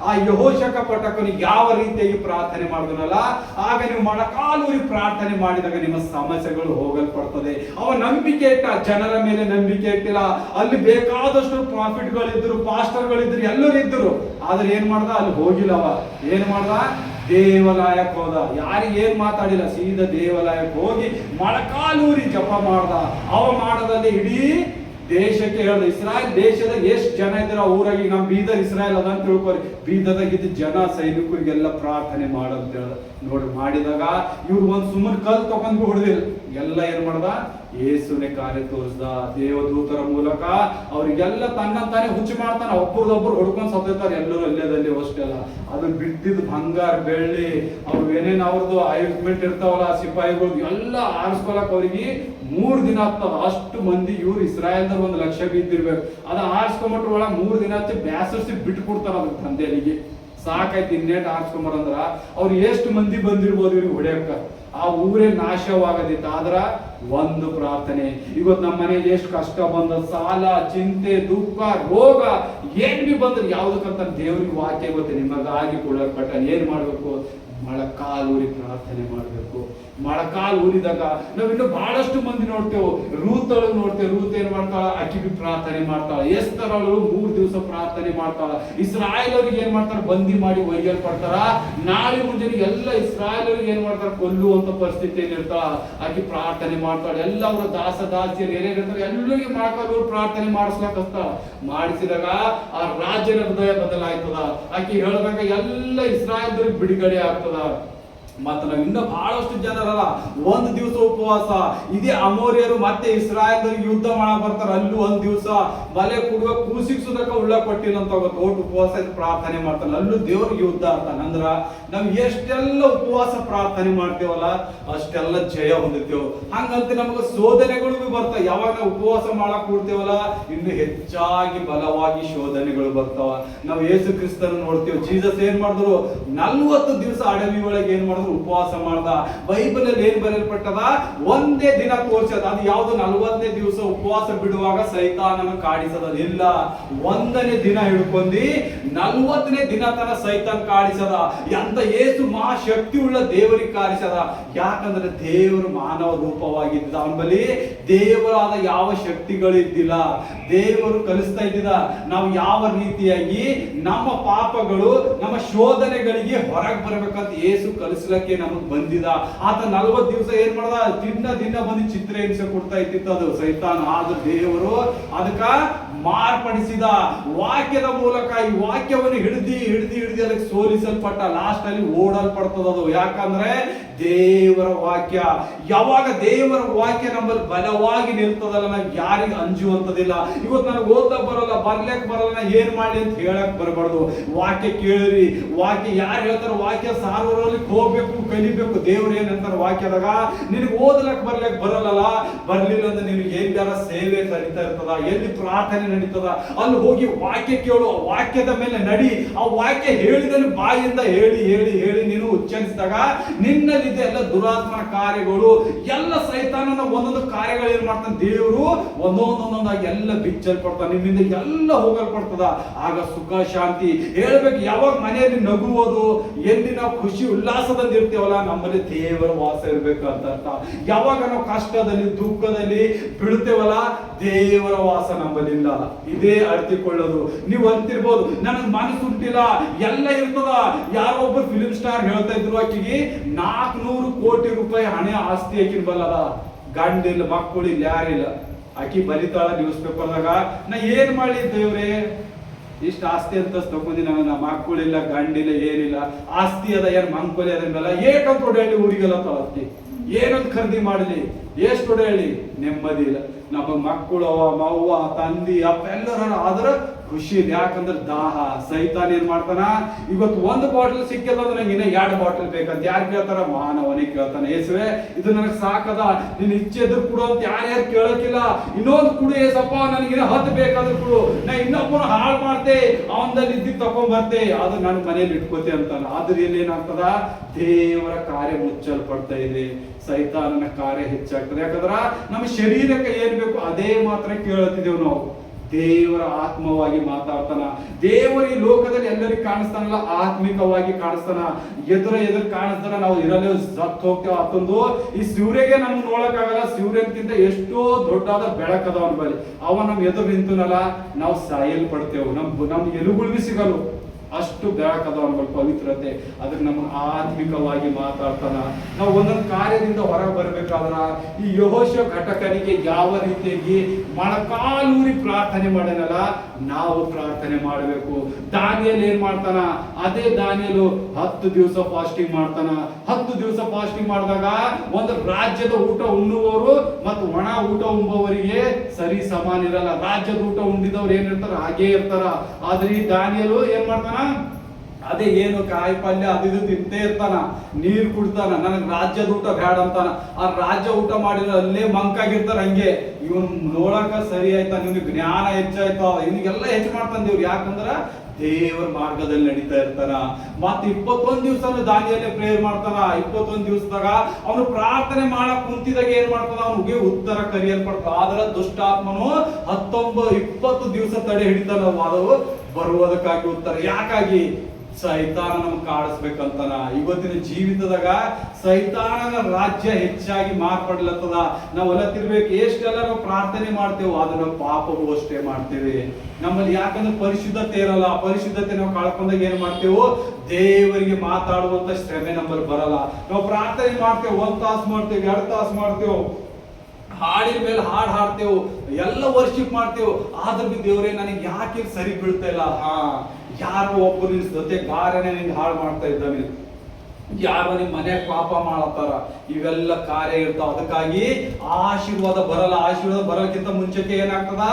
ಆ ಯೆಹೋಷಾಫಾಟನಿಗೆ ಯಾವ ರೀತಿಯಾಗಿ ಪ್ರಾರ್ಥನೆ ಮಾಡಿದನಲ್ಲ, ಆಗ ನೀವು ಮೊಣಕಾಲೂರಿ ಪ್ರಾರ್ಥನೆ ಮಾಡಿದಾಗ ನಿಮ್ಮ ಸಮಸ್ಯೆಗಳು ಹೋಗಲ್ಪಡ್ತದೆ. ಅವ ನಂಬಿಕೆ ಇಟ್ಟ, ಜನರ ಮೇಲೆ ನಂಬಿಕೆ ಇಟ್ಟಿಲ್ಲ. ಅಲ್ಲಿ ಬೇಕಾದಷ್ಟು ಪ್ರಾಫಿಟ್ಗಳಿದ್ರು, ಪಾಸ್ಟರ್ಗಳಿದ್ರು, ಎಲ್ಲರೂ ಇದ್ರು. ಆದ್ರೆ ಏನ್ ಮಾಡ್ದ, ಅಲ್ಲಿ ಹೋಗಿಲ್ಲ. ಅವ ಏನ್ ಮಾಡ್ದ, ದೇವಾಲಯಕ್ಕೆ ಹೋದ. ಯಾರಿಗೆ ಏನ್ ಮಾತಾಡಿಲ್ಲ, ಸೀದಾ ದೇವಾಲಯಕ್ಕೆ ಹೋಗಿ ಮೊಣಕಾಲೂರಿ ಜಪ ಮಾಡ್ದ. ಅವ ಮಾಡದಲ್ಲಿ ಇಡೀ ದೇಶಕ್ಕೆ ಹೇಳ್ದ, ಇಸ್ರಾಯೇಲ್ ದೇಶದಾಗ ಎಷ್ಟು ಜನ ಇದ್ರ ಊರಾಗಿ, ನಮ್ ಬೀದರ್ ಇಸ್ರಾಯೇಲ್ ಅದ ಅಂತ ತಿಳ್ಕೊರಿ. ಬೀದರ್ದಾಗ ಇದ್ದ ಜನ ಸೈನಿಕರಿಗೆಲ್ಲ ಪ್ರಾರ್ಥನೆ ಮಾಡಂತ ಹೇಳ್ದ. ನೋಡಿ ಮಾಡಿದಾಗ ಇವ್ರು ಸುಮ್ಮನೆ ಕಲ್ ತಗೊಂಡ್ ಹೊಡೆದಿಲ್ಲ, ಎಲ್ಲ ಏನ್ ಮಾಡ್ದ, ಯೇಸುನೇ ಕಾರ್ಯ ತೋರಿಸ್ದ. ದೇವದೂತರ ಮೂಲಕ ಅವ್ರಿಗೆಲ್ಲ ತನ್ನಂತಾನೆ ಹುಚ್ಚು ಮಾಡ್ತಾನ. ಒಬ್ಬರದೊಬ್ಬರು ಹೊಡ್ಕೊಂಡ್ ಸತ್ತೈತಾರ ಎಲ್ಲರೂ ಅಲ್ಲೇದಲ್ಲಿ ಅಷ್ಟೆಲ್ಲ. ಅದು ಬಿಟ್ಟಿದ್ ಬಂಗಾರ ಬೆಳ್ಳಿ, ಅವ್ರು ಏನೇನ್ ಅವ್ರದ್ದು ಐಕ್ಮೆಂಟ್ ಇರ್ತಾವಲ್ಲ ಸಿಪಾಯಿಗಳು ಎಲ್ಲ ಆರಿಸ್ಕೊಳಕ್ ಅವ್ರಿಗೆ 3 ದಿನ ಆಗ್ತದ. ಅಷ್ಟು ಮಂದಿ ಇವ್ರು ಇಸ್ರಾಯೇಲ್ದಾಗ 1 ಲಕ್ಷ ಬಿದ್ದಿರ್ಬೇಕು. ಅದ ಆರಿಸ್ಕೊಂಬಿಟ್ರ ಒಳಗ 3 ದಿನ ಹಚ್ಚಿ ಬ್ಯಾಸರ್ಸಿ ಬಿಟ್ಟು ಕೊಡ್ತಾರ ಅದ್ರ ತಂದೆಲಿಗೆ. ಸಾಕಾಯ್ತು, ಇನ್ನೇಟ್ ಆರಿಸ್ಕೊಂಬರಂದ್ರ ಅವ್ರು ಎಷ್ಟು ಮಂದಿ ಬಂದಿರ್ಬೋದು ಇವ್ರಿಗೆ ಹೊಡೆಯಕ್ಕ. ಆ ಊರೇ ನಾಶವಾಗದಿತ್ತು. ಆದ್ರ ಒಂದು ಪ್ರಾರ್ಥನೆ. ಇವತ್ತು ನಮ್ಮ ಮನೆಗೆ ಎಷ್ಟು ಕಷ್ಟ ಬಂದ, ಸಾಲ, ಚಿಂತೆ, ದುಃಖ, ರೋಗ ಏನ್ ಬಿ ಬಂದ್ರೆ ಯಾವ್ದಕ್ಕಂತ ದೇವ್ರಿಗೆ ವಾಕ್ಯ ಗೊತ್ತೆ, ನಿಮಗಾಗಿ ಕೊಡಲ್ಪಟ್ಟ. ಏನ್ ಮಾಡ್ಬೇಕು, ಮೊಳಕಾಲೂರಿ ಪ್ರಾರ್ಥನೆ ಮಾಡ್ಬೇಕು. ಮೊಳಕಾಲ್ ಊರಿದಾಗ ನಾವಿನ್ನು ಬಹಳಷ್ಟು ಮಂದಿ ನೋಡ್ತೇವೆ. ರೂತ್ ನೋಡ್ತೇವೆ. ರೂತ್ ಏನ್ ಮಾಡ್ತಾಳ, ಅಕ್ಕಿ ಬಿ ಪ್ರಾರ್ಥನೆ ಮಾಡ್ತಾಳ. ಎಸ್ತರಳು 3 ದಿವಸ ಪ್ರಾರ್ಥನೆ ಮಾಡ್ತಾಳ. ಇಸ್ರಾಯೇಲರಿಗೆ ಏನ್ ಮಾಡ್ತಾರ, ಬಂದಿ ಮಾಡಿ ಒಯ್ಯಲ್ಪಡ್ತಾರ. ನಾಳೆ ಮುಂಜಾನೆ ಎಲ್ಲ ಇಸ್ರಾಯೇಲರಿಗೆ ಏನ್ ಮಾಡ್ತಾರ, ಕೊಲ್ಲುವಂತ ಪರಿಸ್ಥಿತಿ ಏನಿರ್ತಾಳ. ಆಕಿ ಪ್ರಾರ್ಥನೆ ಮಾಡ್ತಾಳ. ಎಲ್ಲ ಅವರ ದಾಸ ದಾಸಿಯರು ಏನೇನಿರ್ತಾರೆ ಎಲ್ಲರಿಗೆ ಮೊಳಕಾಲೂರು ಪ್ರಾರ್ಥನೆ ಮಾಡಿಸ್ಲಾಕಸ್ತಾಳ. ಮಾಡಿಸಿದಾಗ ಆ ರಾಜ್ಯದ ಹೃದಯ ಬದಲಾಯ್ತದ. ಆಕಿ ಹೇಳಿದಾಗ ಎಲ್ಲ ಇಸ್ರಾಯೇಲರಿಗೆ ಬಿಡುಗಡೆ ಆಗ್ತದ. ಮತ್ತ ನಾವು ಇನ್ನೂ ಬಹಳಷ್ಟು ಜನರಲ್ಲ ಒಂದ್ ದಿವಸ ಉಪವಾಸ. ಇದೇ ಅಮೋರಿಯರು ಮತ್ತೆ ಇಸ್ರಾಯೇಲರಿಗೆ ಯುದ್ಧ ಮಾಡಕ್ ಬರ್ತಾರ, ಅಲ್ಲೂ ಒಂದ್ ದಿವಸ ಬಲೆ ಕುಡುವ ಕೂಸಿಗೆ ಸುದಕ ಉಳ್ಳ ಕೊಟ್ಟಿಲ್ಲ ಅಂತ ಓಟ್ ಉಪವಾಸ ಪ್ರಾರ್ಥನೆ ಮಾಡ್ತಾನೆ, ಅಲ್ಲೂ ದೇವ್ರಿಗೆ ಯುದ್ಧ ಆಗ್ತಾನೆ. ಅಂದ್ರ ನಾವ್ ಎಷ್ಟೆಲ್ಲ ಉಪವಾಸ ಪ್ರಾರ್ಥನೆ ಮಾಡ್ತೇವಲ್ಲ ಅಷ್ಟೆಲ್ಲ ಜಯ ಹೊಂದಿರ್ತೇವೆ. ಹಂಗಂತ ನಮ್ಗೆ ಶೋಧನೆಗಳು ಬರ್ತಾವ. ಯಾವಾಗ ನಾವು ಉಪವಾಸ ಮಾಡಕ್ ಕೂಡ್ತೇವಲ್ಲ ಇನ್ನು ಹೆಚ್ಚಾಗಿ ಬಲವಾಗಿ ಶೋಧನೆಗಳು ಬರ್ತಾವ. ನಾವು ಯೇಸು ಕ್ರಿಸ್ತನ ನೋಡ್ತೇವೆ. ಜೀಸಸ್ ಏನ್ ಮಾಡಿದ್ರು, 40 ದಿವಸ ಅಡವಿ ಒಳಗೆ ಏನ್ ಮಾಡಿದ್ರು, ಉಪವಾಸ ಮಾಡ್ದ. ಬೈಬಲ್ ಅಲ್ಲಿ ಏನ್ ಬರೆಯಲ್ಪಟ್ಟದ, ಒಂದೇ ದಿನ ತೋರ್ಸದ. ಅದು ಯಾವ್ದು 40ನೇ ದಿವಸ ಉಪವಾಸ ಬಿಡುವಾಗ ಸೈತಾನನ ಕಾಡಿಸದ ಇಲ್ಲ, 1ನೇ ದಿನ ಹಿಡ್ಕೊಂಡಿ 40ನೇ ದಿನ ತನ ಸೈತಾನ್ ಕಾಡಿಸದ. ಅಂತ ಯೇಸು ಮಹಾ ಶಕ್ತಿ ಉಳ್ಳ ದೇವರಿಗೆ ಕಾಡಿಸದ. ಯಾಕಂದ್ರೆ ದೇವರು ಮಾನವ ರೂಪವಾಗಿದ್ದ, ಅವನ ಬಳಿ ದೇವರಾದ ಯಾವ ಶಕ್ತಿಗಳು ಇದ್ದಿಲ್ಲ. ದೇವರು ಕಲಿಸ್ತಾ ಇದ್ದಿದ ನಾವು ಯಾವ ರೀತಿಯಾಗಿ ನಮ್ಮ ಪಾಪಗಳು ನಮ್ಮ ಶೋಧನೆಗಳಿಗೆ ಹೊರಗೆ ಬರ್ಬೇಕಂತ ಯೇಸು ಕಲಿಸ್ಲಿಕ್ಕೆ ನಮಗ್ ಬಂದಿದ. ಆತ 40 ದಿವಸ ಏನ್ ಮಾಡ್ದ, ದಿನ ಬಂದು ಚಿತ್ರ ಹಿಂಸೆ ಕೊಡ್ತಾ ಇತ್ತಿತ್ತು ಅದು ಸೈತಾನ್. ಆದ್ರೆ ದೇವರು ಅದಕ್ಕ ಮಾರ್ಪಡಿಸಿದ ವಾಕ್ಯದ ಮೂಲಕ. ಈ ವಾಕ್ಯವನ್ನು ಹಿಡಿದಿ ಅದಕ್ಕೆ ಸೋಲಿಸಲ್ಪಟ್ಟ, ಲಾಸ್ಟ್ ಅಲ್ಲಿ ಓಡಲ್ಪಡ್ತದದು. ಯಾಕಂದ್ರೆ ದೇವರ ವಾಕ್ಯ, ಯಾವಾಗ ದೇವರ ವಾಕ್ಯ ನಮ್ಮಲ್ಲಿ ಬಲವಾಗಿ ನಿಲ್ತದಲ್ಲ, ನಾವು ಯಾರಿಗೆ ಅಂಜುವಂತದಿಲ್ಲ. ಇವತ್ತು ನನಗೆ ಓದಕ್ ಬರಲ್ಲ, ಬರ್ಲಿಕ್ ಬರಲ್ಲ, ನಾ ಏನ್ ಮಾಡಿ ಅಂತ ಹೇಳಕ್ ಬರಬಾರ್ದು. ವಾಕ್ಯ ಕೇಳಿರಿ, ವಾಕ್ಯ ಯಾರು ಹೇಳ್ತಾರ ವಾಕ್ಯ ಸಾರ್ವಜನಿಕ ಹೋಗ್ಬೇಕು, ಕಲಿಬೇಕು. ದೇವ್ರು ಏನಂತಾರ ವಾಕ್ಯದಾಗ, ನಿನಗೆ ಓದಲಕ್ ಬರ್ಲಿಕ್ ಬರಲ್ಲ, ಬರ್ಲಿಲ್ಲ ಅಂದ್ರೆ ನಿನಗೆ ಎಲ್ಲಿಯಾರ ಸೇವೆ ನಡೀತಾ ಇರ್ತದ, ಎಲ್ಲಿ ಪ್ರಾರ್ಥನೆ ನಡೀತದ, ಅಲ್ಲಿ ಹೋಗಿ ವಾಕ್ಯ ಕೇಳು, ವಾಕ್ಯದ ಮೇಲೆ ನಡಿ. ಆ ವಾಕ್ಯ ಹೇಳಿದಲ್ಲಿ ಬಾಯಿಂದ ಹೇಳಿ ನೀನು ಉಚ್ಚರಿಸಿದಾಗ ನಿನ್ನಲ್ಲಿ ಎಲ್ಲ ದುರಾತ್ಮನ ಕಾರ್ಯಗಳು ಎಲ್ಲ ಸೈತಾನನ ಒಂದೊಂದು ಕಾರ್ಯಗಳು ಏನ್ ಮಾಡ್ತಾನೆ ದೇವರು ಒಂದೊಂದಾಗಿ ಎಲ್ಲ ಬಿಚ್ಚಲ್ಪಡ್ತಾನೆ, ನಿಮ್ಮಿಂದ ಎಲ್ಲ ಹೋಗಲ್ಪಡ್ತದ. ಆಗ ಸುಖ ಶಾಂತಿ ಹೇಳ್ಬೇಕು. ಯಾವಾಗ ಮನೆಯಲ್ಲಿ ನಗುವುದು, ಎಲ್ಲಿ ನಾವು ಖುಷಿ ಉಲ್ಲಾಸದಲ್ಲಿ ಇರ್ತೇವಲ್ಲ, ನಮ್ಮಲ್ಲಿ ದೇವರ ವಾಸ ಇರ್ಬೇಕು ಅಂತ ಅರ್ಥ. ಯಾವಾಗ ನಾವು ಕಷ್ಟದಲ್ಲಿ ದುಃಖದಲ್ಲಿ ಬೀಳ್ತೇವಲ್ಲ, ದೇವರ ವಾಸ ನಮ್ಮಲ್ಲಿಲ್ಲ. ಇದೇ ಅರ್ಥಕೊಳ್ಳೋದು. ನೀವು ಅಂತಿರ್ಬೋದು ನನಗೆ ಮನಸ್ಸು ಉಂಟಿಲ್ಲ, ಎಲ್ಲ ಇರ್ತದ. ಯಾರೋ ಒಬ್ಬರು ಫಿಲಿಂ ಸ್ಟಾರ್ ಹೇಳ್ತಾ ಇದ್ರು, ಆಕಿಗೆ 400 ಕೋಟಿ ರೂಪಾಯಿ ಹಣ ಆಸ್ತಿ ಆಕಿನ ಬಲ್ಲದ, ಗಂಡಿಲ್ಲ, ಮಕ್ಕಳಿಲ್ಲ, ಯಾರಿಲ್ಲ. ಆಕಿ ಬರಿತಾಳ ನ್ಯೂಸ್ ಪೇಪರ್ದಾಗ, ನಾ ಏನ್ ಮಾಡಿ ದೇವ್ರೆ ಇಷ್ಟ ಆಸ್ತಿ ಅಂತ ತಗೊಂಡಿ, ನನ್ನ ಮಕ್ಕಳಿಲ್ಲ, ಗಂಡಿಲ್ಲ, ಏನಿಲ್ಲ, ಆಸ್ತಿ ಅದ, ಏನ್ ಮಂಕೊಲಿ ಅದಂಗಲ್ಲ, ಏಟಂತ ಹೊಡೆಯಲಿ ಊರಿಗೆಲ್ಲ ತಳಸ್ತಿ, ಏನಂತ ಖರೀದಿ ಮಾಡಲಿ, ಎಷ್ಟು ಹೊಡೆಯಲಿ, ನೆಮ್ಮದಿ ಇಲ್ಲ. ನಮ್ಮ ಮಕ್ಕಳು ಅವ, ಮವ್ವ, ತಂದಿ, ಅಪ್ಪ ಎಲ್ಲರ ಆದ್ರ ಖುಷಿ ಇಲ್ಲ. ಯಾಕಂದ್ರೆ ದಾಹ. ಸೈತಾನ್ ಏನ್ ಮಾಡ್ತಾನ, ಇವತ್ತು 1 ಬಾಟಲ್ ಸಿಕ್ಕದಂದ್ರೆ ನಂಗೆ ಇನ್ನ 2 ಬಾಟಲ್ ಬೇಕಂತ ಯಾರು ಕೇಳ್ತಾರ, ಮಾನವನಿಗೆ ಕೇಳ್ತಾನೆ. ಯೇಸುವೆ ಇದು ನನಗೆ ಸಾಕದ, ನಿನ್ನ ಇಚ್ಛೆ ಎದುರು ಕೊಡು ಅಂತ ಯಾರ್ಯಾರು ಕೇಳಕ್ಕಿಲ್ಲ. ಇನ್ನೊಂದು ಕುಡು ಏಸಪ್ಪ, ನನಗಿನ್ನ 10 ಬೇಕಾದ್ರೂ ಕೊಡು, ನಾ ಇನ್ನೊಬ್ಬನ ಹಾಳು ಮಾಡ್ತೆ, ಅವನಲ್ಲಿ ಇದ್ದಿ ತಕೊಂಡ್ ಬರ್ತೆ, ಅದು ನನ್ನ ಮನೇಲಿ ಇಟ್ಕೋತೆ ಅಂತಾನ. ಆದ್ರೆ ಇಲ್ಲಿ ಏನಾಗ್ತದ, ದೇವರ ಕಾರ್ಯ ಮುಚ್ಚಲ್ಪಡ್ತಾ ಇದೆ, ಸೈತಾನನ ಕಾರ್ಯ ಹೆಚ್ಚಾಗ್ತದೆ. ಯಾಕಂದ್ರ ನಮ್ಮ ಶರೀರಕ್ಕೆ ಏನ್ ಬೇಕು ಅದೇ ಮಾತ್ರ ಕೇಳುತ್ತಿದ್ದೇವೆ ನಾವು. ದೇವರ ಆತ್ಮವಾಗಿ ಮಾತಾಡ್ತಾನ. ದೇವರು ಈ ಲೋಕದಲ್ಲಿ ಎಲ್ಲರಿಗೂ ಕಾಣಿಸ್ತಾನಲ್ಲ, ಆತ್ಮಿಕವಾಗಿ ಕಾಣಿಸ್ತಾನ. ಎದುರು ಕಾಣಿಸ್ತಾನ, ನಾವು ಇರಲು ಸತ್ತು ಹೋಗ್ತೇವೆ. ಅತ್ತೊಂದು ಈ ಸೂರ್ಯಗೆ ನಮ್ಗೆ ನೋಡಕ್ಕಾಗಲ್ಲ, ಸೂರ್ಯನ್ಕಿಂತ ಎಷ್ಟೋ ದೊಡ್ಡಾದ ಬೆಳಕದ ಅವನ ಬಳಿ. ಅವ ನಮ್ ಎದುರು ನಿಂತನಲ್ಲ, ನಾವು ಸಾಯಲ್ಪಡ್ತೇವೆ, ನಮ್ ಎಲುಗುಳು ಸಿಗಲು, ಅಷ್ಟು ಬೆಳಕದ ಅವನ ಪವಿತ್ರತೆ. ಅದಕ್ಕೆ ನಮ್ಗೆ ಆತ್ಮಿಕವಾಗಿ ಮಾತಾಡ್ತಾನ. ನಾವು ಒಂದೊಂದು ಕಾರ್ಯದಿಂದ ಹೊರಗೆ ಬರ್ಬೇಕಾದ್ರ ಈ ಯೆಹೋಶುವ ಘಟಕನಿಗೆ ಯಾವ ರೀತಿಯಾಗಿ ಮೊಣಕಾಲೂರಿ ಪ್ರಾರ್ಥನೆ ಮಾಡನಲ್ಲ, ನಾವು ಪ್ರಾರ್ಥನೆ ಮಾಡಬೇಕು. ದಾನಿಯೇಲ್ ಏನ್ ಮಾಡ್ತಾನ, ಅದೇ ದಾನಿಯೇಲು 10 ದಿವಸ ಫಾಸ್ಟಿಂಗ್ ಮಾಡ್ತಾನ. 10 ದಿವಸ ಫಾಸ್ಟಿಂಗ್ ಮಾಡಿದಾಗ ಒಂದು ರಾಜ್ಯದ ಊಟ ಉಣ್ಣುವವರು ಮತ್ತು ಒಣ ಊಟ ಉಂಬುವವರಿಗೆ ಸರಿ ಸಮಾನ ಇರಲ್ಲ. ರಾಜ್ಯದ ಊಟ ಉಂಡಿದವ್ರು ಏನಿರ್ತಾರ ಹಾಗೇ ಇರ್ತಾರ. ಆದ್ರೆ ಈ ದಾನಿಯೇಲು ಏನ್ ಮಾಡ್ತಾನ, ಅದೇ ಏನು ಕಾಯಿ ಪಲ್ಯ ಅದು ಇದು ತಿಂತೇ ಇರ್ತಾನ, ನೀರು ಕುಡ್ತಾನ. ನನಗೆ ರಾಜ್ಯದ ಊಟ ಬೇಡ ಅಂತಾನ. ಆ ರಾಜ್ಯ ಊಟ ಮಾಡಿದ್ರೆ ಅಲ್ಲೇ ಮಂಕಾಗಿರ್ತಾರ. ಹಂಗೆ ಇವನ್ ನೋಡಕ ಸರಿ ಆಯ್ತಾ, ನಿಮ್ಗೆ ಜ್ಞಾನ ಹೆಚ್ಚಾಯ್ತಾವ, ಇವನಿಗೆಲ್ಲ ಹೆಚ್ಚು ಮಾಡ್ತಾನ ದೇವ್ರು. ಯಾಕಂದ್ರ ದೇವರ ಮಾರ್ಗದಲ್ಲಿ ನಡೀತಾ ಇರ್ತಾನ. ಮತ್ 21 ದಿವಸ ದಾನಿಯಲ್ಲೇ ಪ್ರೇಯರ್ ಮಾಡ್ತಾನ. 21 ದಿವಸದಾಗ ಅವನು ಪ್ರಾರ್ಥನೆ ಮಾಡಕ್ ಕುಂತಿದಾಗ ಏನ್ ಮಾಡ್ತಾನ, ಅವನಿಗೆ ಉತ್ತರ ಕರೆಯಲ್ಪಡ್ತಾನ. ಆದ್ರೆ ದುಷ್ಟಾತ್ಮನು 19-20 ದಿವಸ ತಡೆ ಹಿಡಿತಾನ, ಅದು ಬರುವುದಕ್ಕಾಗಿ ಉತ್ತರ. ಯಾಕಾಗಿ, ಸೈತಾನ ನಮ್ಗೆ ಕಾಡಿಸ್ಬೇಕಂತಾನ. ಇವತ್ತಿನ ಜೀವಿತದಾಗ ಸೈತಾನನ ರಾಜ್ಯ ಹೆಚ್ಚಾಗಿ ಮಾರ್ಪಡ್ಲತ್ತದ. ನಾವೆಲ್ಲ ತಿರ್ಬೇಕು. ಎಷ್ಟೆಲ್ಲ ನಾವು ಪ್ರಾರ್ಥನೆ ಮಾಡ್ತೇವೆ, ಆದ್ರೆ ನಾವು ಪಾಪವು ಅಷ್ಟೇ ಮಾಡ್ತೇವೆ ನಮ್ಮಲ್ಲಿ. ಯಾಕಂದ್ರೆ ಪರಿಶುದ್ಧತೆ ಇರಲ್ಲ. ಪರಿಶುದ್ಧತೆ ನಾವು ಕಳ್ಕೊಂಡಾಗ ಏನ್ ಮಾಡ್ತೇವೆ, ದೇವರಿಗೆ ಮಾತಾಡುವಂತ ಶ್ರಮೆ ನಮ್ಮಲ್ಲಿ ಬರಲ್ಲ. ನಾವು ಪ್ರಾರ್ಥನೆ ಮಾಡ್ತೇವೆ, 1 ತಾಸು ಮಾಡ್ತೇವೆ, 2 ತಾಸು ಮಾಡ್ತೇವೆ, ಹಾಡಿನ ಮೇಲೆ ಹಾಡು ಹಾಡ್ತೇವೆ, ಎಲ್ಲ ವರ್ಷಿಪ್ ಮಾಡ್ತೇವೆ. ಆದ್ರೂ ಬಿ ದೇವ್ರೇ ನನಗೆ ಯಾಕೆ ಸರಿ ಬೀಳ್ತಾ ಇಲ್ಲ, ಯಾರೋ ಒಬ್ಬರು ನಿನ್ ಜೊತೆ ಗಾರನೇ ನಿಂಗೆ ಹಾಳು ಮಾಡ್ತಾ ಇದ್ದಾನೆ. ಯಾರು ನಿಮ್ಮ ಮನೆ ಪಾಪ ಮಾಡತ್ತಾರ, ಇವೆಲ್ಲ ಕಾರ್ಯ ಇರ್ತಾವ. ಅದಕ್ಕಾಗಿ ಆಶೀರ್ವಾದ ಬರಲಕ್ಕಿಂತ ಮುಂಚೆಗೆ ಏನಾಗ್ತದ,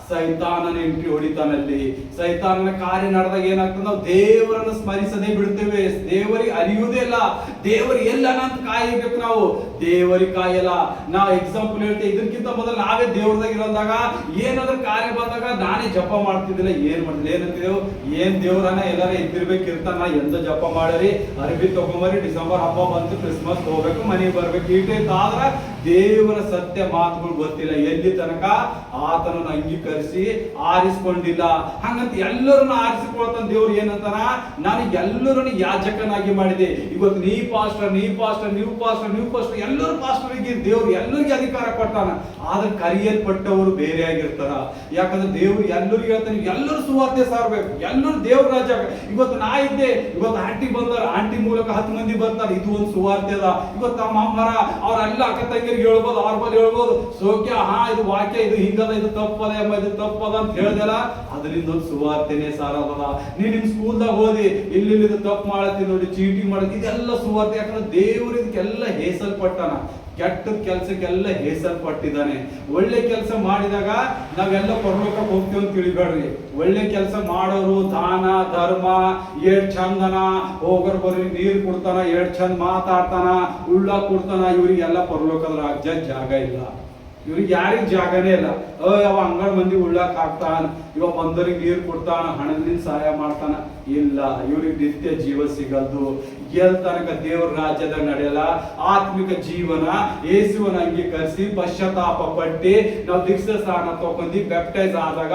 ಸೈತಾನನ ಎಂಟ್ರಿ ಹೊಡಿತಾನಲ್ಲಿ. ಸೈತಾನನ ಕಾರ್ಯ ನಡೆದಾಗ ಏನಾಗ್ತದೆ, ನಾವು ದೇವರನ್ನು ಸ್ಮರಿಸದೇ ಬಿಡ್ತೇವೆ. ದೇವರಿಗೆ ಅರಿಯುವುದೇ ಇಲ್ಲ. ದೇವರು ಎಲ್ಲ ಅಂತ ಕಾಯಬೇಕು. ನಾವು ದೇವರಿಗೆ ಕಾಯಲ್ಲ. ನಾವು ಎಕ್ಸಾಂಪಲ್ ಹೇಳ್ತೇವೆ, ಇದಕ್ಕಿಂತ ಮೊದಲು ನಾವೇ ದೇವ್ರದಾಗ ಇರೋದಾಗ ಏನಾದ್ರೂ ಕಾರ್ಯ ಬಂದಾಗ ನಾನೇ ಜಪ ಮಾಡ್ತಿದ್ದಿಲ್ಲ. ಏನ್ ಮಾಡಿದ್ರೆ ಏನಂತಿದ್ದೇವು, ಏನ್ ದೇವ್ರನ್ನ ಎಲ್ಲಾರ ಇರ್ತಾನ, ಎಂದ ಜಪ ಮಾಡರಿ, ಅರಿವಿ ತಗೊಂಬರಿ, ಡಿಸೆಂಬರ್ ಹಬ್ಬ ಬಂತು, ಕ್ರಿಸ್ಮಸ್ ಹೋಗ್ಬೇಕು, ಮನೆಗೆ ಬರ್ಬೇಕು, ಆದ್ರ ದೇವರ ಸತ್ಯ ಮಾತುಗಳು ಗೊತ್ತಿಲ್ಲ. ಎಲ್ಲಿ ತನಕ ಆತನನ್ನು ಅಂಗೀಕರಿಸಿ ಆರಿಸಿಕೊಂಡಿಲ್ಲ. ಹಂಗಂತ ಎಲ್ಲರನ್ನ ಆರಿಸಿಕೊಳ್ತಾನ ದೇವ್ರು. ಏನಂತಾನ, ನಾನು ಎಲ್ಲರನ್ನು ಯಾಜಕನಾಗಿ ಮಾಡಿದೆ. ಇವತ್ತು ನೀ ಪಾಸ್ಟರ್, ಎಲ್ಲರೂ ಪಾಸ್ಟರ್ಗೆ ದೇವ್ರು ಎಲ್ಲರಿಗೆ ಅಧಿಕಾರ ಕೊಟ್ಟಾನ. ಆದ್ರೆ ಕರೆಯಲ್ಪಟ್ಟವರು ಬೇರೆ ಆಗಿರ್ತಾರ. ಯಾಕಂದ್ರೆ ದೇವ್ರು ಎಲ್ಲರಿಗೂ ಹೇಳ್ತಾನೆ, ಎಲ್ಲರೂ ಸುವಾರ್ತೆ ಸಾರ್ಬೇಕು, ಎಲ್ಲರೂ ದೇವ್ರ ರಾಜ. ಇವತ್ತು ನಾ ಇದ್ದೆ, ಇವತ್ತು ಆಂಟಿ ಬಂದಾರ, ಆಂಟಿ ಮೂಲಕ 10 ಮಂದಿ ಬರ್ತಾರೆ, ಇದು ಒಂದು ಸುವಾರ್ತೆ ಅದ. ಇವತ್ತು ನಮ್ಮ ಅಮ್ಮರ ಅವರೆಲ್ಲ ಅಕ್ಕ ತಂಗಿರಿಗೆ ಹೇಳ್ಬೋದು, ಅವ್ರ ಬಳಿ ಹೇಳ್ಬೋದು, ಸೋಕ್ಯ ಇದು ವಾಕ್ಯ, ಇದು ಹಿಂಗದ, ಇದು ತಪ್ಪದ ಎಂಬ, ಇದು ತಪ್ಪದ ಅಂತ ಹೇಳ್ದಲ್ಲ, ಅದರಿಂದ ಒಂದು ಸುವಾರ್ತೆನೆ ಸಾರದ. ನಿಮ್ ಸ್ಕೂಲ್ದಾಗ ಹೋದಿ, ಇಲ್ಲಿ ಇದು ತಪ್ಪು ಮಾಡತ್ತಿ ನೋಡಿ, ಚೀಟಿಂಗ್ ಮಾಡತ್ತಿ, ಇದೆಲ್ಲ ಸುವಾರ್ತೆ. ಯಾಕಂದ್ರೆ ದೇವ್ರು ಇದಕ್ಕೆಲ್ಲ ಹೇಸಲ್ಪಟ್ಟಾನ. ಕೆಟ್ಟ ಕೆಲಸಕ್ಕೆಲ್ಲ ಹೇಸಲ್ಪಟ್ಟಿದ್ದಾನೆ. ಒಳ್ಳೆ ಕೆಲಸ ಮಾಡಿದಾಗ ನಾವೆಲ್ಲ ಪರಲೋಕಕ್ಕೆ ಹೋಗ್ತೇವೆ ಅಂತ ತಿಳಿಬೇಡ್ರಿ. ಒಳ್ಳೆ ಕೆಲಸ ಮಾಡೋರು, ದಾನ ಧರ್ಮ, ಏಟ್ ಚಂದನ, ಹೋಗೋರ್ ಬರ್ರಿ ನೀರು ಕೊಡ್ತಾನ, ಏಟ್ ಚಂದ ಮಾತಾಡ್ತಾನ, ಉಳ್ಳ ಕೊಡ್ತಾನ, ಇವ್ರಿಗೆಲ್ಲ ಪರಲೋಕದ ಜಾಗ ಇಲ್ಲ. ಇವ್ರಿಗೆ ಯಾರಿಗ ಜಾಗನೇ ಇಲ್ಲ. ಅವ ಅಂಗಡ ಮಂದಿ ಉಳ್ಳಾಕ್ ಹಾಕ್ತಾನ, ಇವ ಬಂದರಿಗೆ ನೀರು ಕೊಡ್ತಾನ, ಹಣದಿಂದ ಸಹಾಯ ಮಾಡ್ತಾನ. ಇಲ್ಲ, ಇವ್ರಿಗೆ ನಿತ್ಯ ಜೀವ ಸಿಗಲ್ದು. ಎಲ್ ತನಕ ದೇವರ ರಾಜ್ಯದಾಗ ನಡೆಯಲ್ಲ. ಆತ್ಮಿಕ ಜೀವನ ಯೇಸುವನ ಅಂಗೀಕರಿಸಿ ಪಶ್ಚಾತ್ತಾಪ ಪಟ್ಟಿ ನಾವು ದೀಕ್ಷಾ ಸ್ನಾನ ತಗೊಂಡು ಬ್ಯಾಪ್ಟೈಸ್ ಆದಾಗ